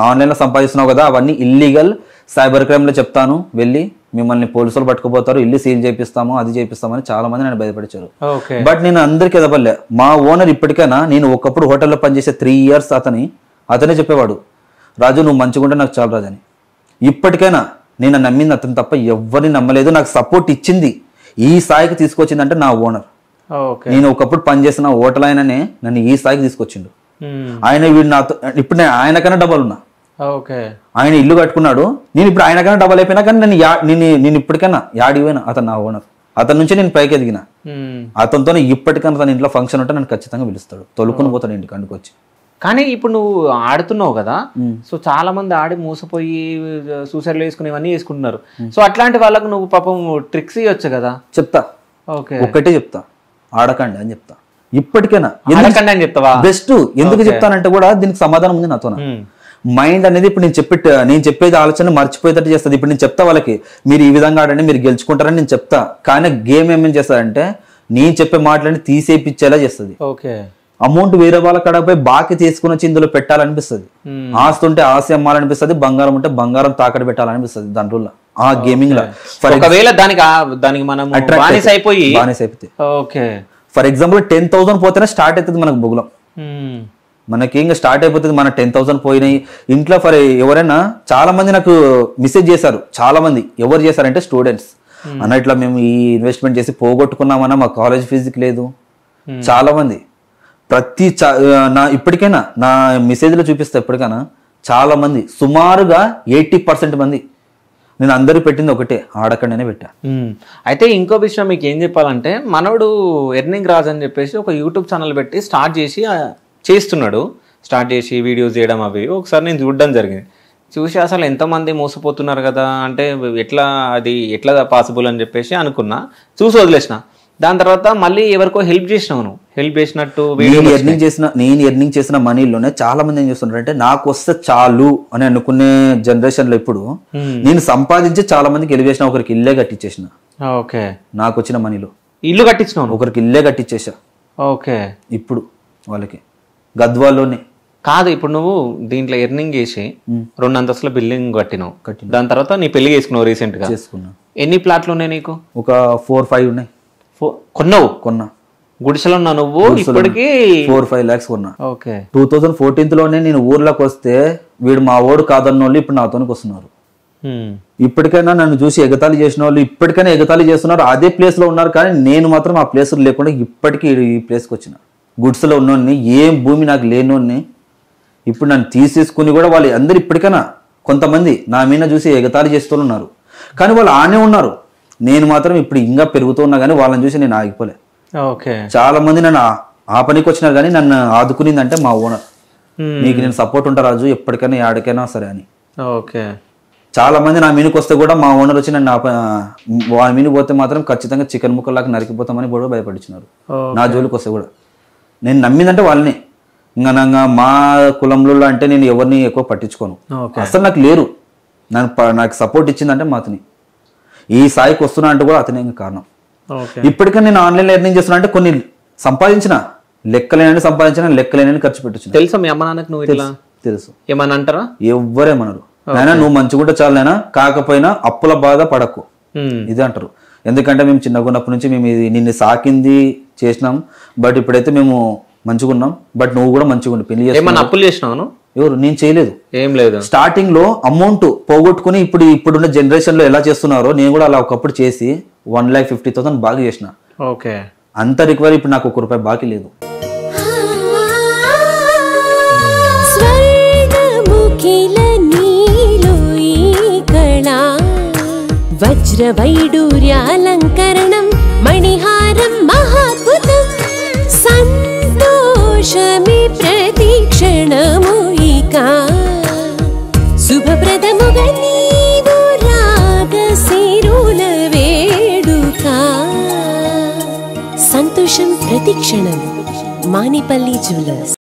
ఆన్లైన్లో సంపాదిస్తున్నావు కదా, అవన్నీ ఇల్లీగల్, సైబర్ క్రైమ్లో చెప్తాను, వెళ్ళి మిమ్మల్ని పోలీసులు పట్టుకుపోతారు, ఇల్లు సీల్ చేపిస్తాము, అది చేపిస్తామని చాలా మంది నన్ను భయపడిచారు. బట్ నేను అందరికి ఎదవలే. మా ఓనర్ ఇప్పటికైనా, నేను ఒకప్పుడు హోటల్లో పనిచేసే 3 ఇయర్స్ అతనే చెప్పేవాడు, రాజు నువ్వు మంచిగా ఉంటే నాకు చాలు రాజు అని. ఇప్పటికైనా నేను నమ్మింది అతను తప్ప ఎవరిని నమ్మలేదు. నాకు సపోర్ట్ ఇచ్చింది, ఈ స్థాయికి తీసుకొచ్చిందంటే నా ఓనర్. నేను ఒకప్పుడు పనిచేసిన హోటల్ ఆయననే నన్ను ఈ స్థాయికి తీసుకొచ్చిండు. ఆయన వీడు నాతో, ఇప్పుడు నేను ఆయనకన్నా డబల్ ఉన్నా. ఆయన ఇల్లు కట్టుకున్నాడు, నేను ఇప్పుడు ఆయనకన్నా డబల్ అయిపోయినా, కానీ నేను ఇప్పటికైనా యాడిపోయినా అతను నా ఓనర్. అతని నుంచి నేను పైకి ఎదిగిన. అతనితో ఇప్పటికన్నా తన ఇంట్లో ఫంక్షన్ ఉంటే నన్ను ఖచ్చితంగా పిలుస్తాడు, తొలుకుని పోతాడు ఇంటికి అందుకొచ్చి. కానీ ఇప్పుడు నువ్వు ఆడుతున్నావు కదా, సో చాలా మంది ఆడి మోసపోయి సూసైడ్లు వేసుకుని ఇవన్నీ వేసుకుంటున్నారు. సో అట్లాంటి వాళ్ళకు నువ్వు పాపం ట్రిక్స్ ఇవ్వచ్చు కదా? చెప్తా, ఒక్కటే చెప్తా, ఆడకండి అని చెప్తా. ఇప్పటికైనా చెప్తావా? బెస్ట్. ఎందుకు చెప్తానంటే కూడా దీనికి సమాధానం ఉంది నాతో. మైండ్ అనేది ఇప్పుడు నేను చెప్పేది ఆలోచన మర్చిపోయేటట్టు చేస్తుంది. ఇప్పుడు నేను చెప్తా వాళ్ళకి, మీరు ఈ విధంగా ఆడండి, మీరు గెలుచుకుంటారని నేను చెప్తా. కానీ గేమ్ ఏమేమి చేస్తాదంటే నేను చెప్పే మాటలని తీసేపిచ్చేలా చేస్తుంది. అమౌంట్ వేరే వాళ్ళ కాడ పోయి బాకీ తీసుకుని వచ్చి ఇందులో పెట్టాలనిపిస్తుంది. ఆస్తి ఉంటే ఆస్తి అమ్మాలనిపిస్తుంది, బంగారం ఉంటే బంగారం తాకడ పెట్టాలనిపిస్తుంది. దాంట్లో ఆ గేమింగ్ లో ఫర్ ఎగ్జాంపుల్ 10,000 పోతేనే స్టార్ట్ అవుతుంది మనకు బొగులం. మనకి ఇంకా స్టార్ట్ అయిపోతుంది. మన 10,000 పోయినాయి ఇంట్లో. ఫర్ ఎవరైనా చాలా మంది నాకు మెసేజ్ చేశారు, చాలా మంది. ఎవరు చేశారంటే స్టూడెంట్స్. అన్న ఇట్లా మేము ఈ ఇన్వెస్ట్మెంట్ చేసి పోగొట్టుకున్నామన్నా, మా కాలేజ్ ఫీజుకి లేదు. చాలా మంది ఇప్పటికైనా నా మెసేజ్లో చూపిస్తా. ఎప్పటికైనా చాలా మంది, సుమారుగా 80% మంది, నేను అందరూ పెట్టింది ఒకటే, ఆడకండినే పెట్టా. అయితే ఇంకో విషయం మీకు ఏం చెప్పాలంటే, మనోడు ఎర్నింగ్ రాజ్ అని చెప్పేసి ఒక యూట్యూబ్ ఛానల్ పెట్టి స్టార్ట్ చేసి వీడియోస్ చేయడం అవి ఒకసారి నేను చూడడం జరిగింది. చూసి అసలు ఎంతమంది మోసపోతున్నారు కదా, అంటే ఎట్లా పాసిబుల్ అని చెప్పేసి అనుకున్నా, చూసి వదిలేసిన. దాని తర్వాత మళ్ళీ ఎవరికో హెల్ప్ చేసినావు, నువ్వు హెల్ప్ చేసినట్టు. నేను ఎర్నింగ్ చేసిన మనీలోనే చాలా మంది ఏం చేస్తున్నారు అంటే, నాకు వస్తే చాలు అని అనుకునే జనరేషన్ లో ఇప్పుడు నేను సంపాదించి చాలా మందికి హెల్ప్ చేసిన, ఒకరికి ఇల్లే కట్టించేసిన నాకు వచ్చిన మనీలో. ఇల్లు కట్టించినావు? ఒకరికి ఇల్లే కట్టించేసా ఓకే. ఇప్పుడు వాళ్ళకి గద్వాల్లోనే. కాదు, ఇప్పుడు నువ్వు దీంట్లో ఎర్నింగ్ చేసి 2 అంతస్తుల బిల్డింగ్ కట్టినావు. దాని తర్వాత నీ పెళ్లి చేసుకున్నావు రీసెంట్ గా. చేసుకున్నా. ఎన్ని ప్లాట్లు ఉన్నాయి నీకు? ఒక 4-5 ఉన్నాయి. కొన్నా గుడిసెలో ఉన్నా నువ్వు? ఇప్పటికి 4-5 lakhs కొన్నా. ఓకే. 2014లోనే నేను ఊర్లోకి వస్తే వీడు మా ఓడు కాదన్న వాళ్ళు ఇప్పుడు నాతోనికి వస్తున్నారు. ఇప్పటికైనా నన్ను చూసి ఎగతాళి చేసిన వాళ్ళు ఇప్పటికైనా ఎగతాళి చేస్తున్నారు. అదే ప్లేస్ లో ఉన్నారు, కానీ నేను మాత్రం ఆ ప్లేస్ లేకుండా ఇప్పటికీ ఈ ప్లేస్కి వచ్చిన. గుడ్స్లో ఉన్నోడిని, ఏం భూమి నాకు లేనోడిని ఇప్పుడు నన్ను తీసేసుకుని కూడా వాళ్ళు అందరు ఇప్పటికైనా కొంతమంది నా మీద చూసి ఎగతాళి చేస్తూ ఉన్నారు, కానీ వాళ్ళు ఆనే ఉన్నారు. నేను మాత్రం ఇప్పుడు ఇంకా పెరుగుతూ ఉన్నా కానీ వాళ్ళని చూసి నేను ఆగిపోలే. ఓకే. చాలా మంది నన్ను ఆ పనికి వచ్చినారు, కానీ నన్ను ఆదుకునిందంటే మా ఓనర్. నీకు నేను సపోర్ట్ ఉంటా రాజు, ఎప్పటికైనా ఆడికైనా సరే అని. ఓకే. చాలా మంది నా మీనుకు వస్తే కూడా మా ఓనర్ వచ్చి నన్ను వాళ్ళ మీనుకు పోతే మాత్రం ఖచ్చితంగా చికెన్ ముక్కల్లాగా నరికిపోతామని కూడా భయపడిచ్చినారు. నా జోలికి వస్తే కూడా నేను నమ్మిందంటే వాళ్ళని. ఇంకా మా కులంలో అంటే నేను ఎవరిని ఎక్కువ పట్టించుకోను, అసలు నాకు లేరు. నాకు సపోర్ట్ ఇచ్చిందంటే మా అతని. ఈ స్థాయికి వస్తున్నా అంటే కూడా అతనే కారణం. ఇప్పటికే నేను ఆన్లైన్లో ఎర్నింగ్ చేస్తున్నా అంటే కొన్ని సంపాదించిన, లెక్కలేనని సంపాదించిన, లెక్కలేనని ఖర్చు పెట్టచ్చు. తెలుసా మీ అమ్మ నాన్నకు నువ్వు ఇట్లా? తెలుసు. ఏమన్నా అంటారా? ఎవ్వరేమన్నారు. అయినా నువ్వు మంచిగుంటే చాలైనా, కాకపోయినా అప్పుల బాధ పడకు ఇదే అంటారు. ఎందుకంటే మేము చిన్నగా ఉన్నప్పటి నుంచి మేము ఇది నిన్ను సాకింది చేసినాం, బట్ ఇప్పుడైతే మేము మంచిగా ఉన్నాం, బట్ నువ్వు కూడా మంచిగా ఉండి పెళ్లి చేసి అప్పులు చేసినావు? ఎవరు? నేను చేయలేదు. ఏం లేదు. స్టార్టింగ్ లో అమౌంట్ పోగొట్టుకుని ఇప్పుడున్న జనరేషన్ లో ఎలా చేస్తున్నారో నేను కూడా అలా ఒకప్పుడు చేసి 1,50,000 బాగా చేసిన. ఓకే. అంత రికవరీ ఇప్పుడు నాకు ₹1 బాకీ లేదు. వజ్రవైడూర్యాలంకరణం మణిహారం మహాద్భుతం సంతోషమే ప్రతిక్షణము ఇక శుభప్రదముగా నీవు రాగసిరుల వేడుక సంతోషం ప్రతిక్షణం. మానిపల్లి జ్యువెలర్స్.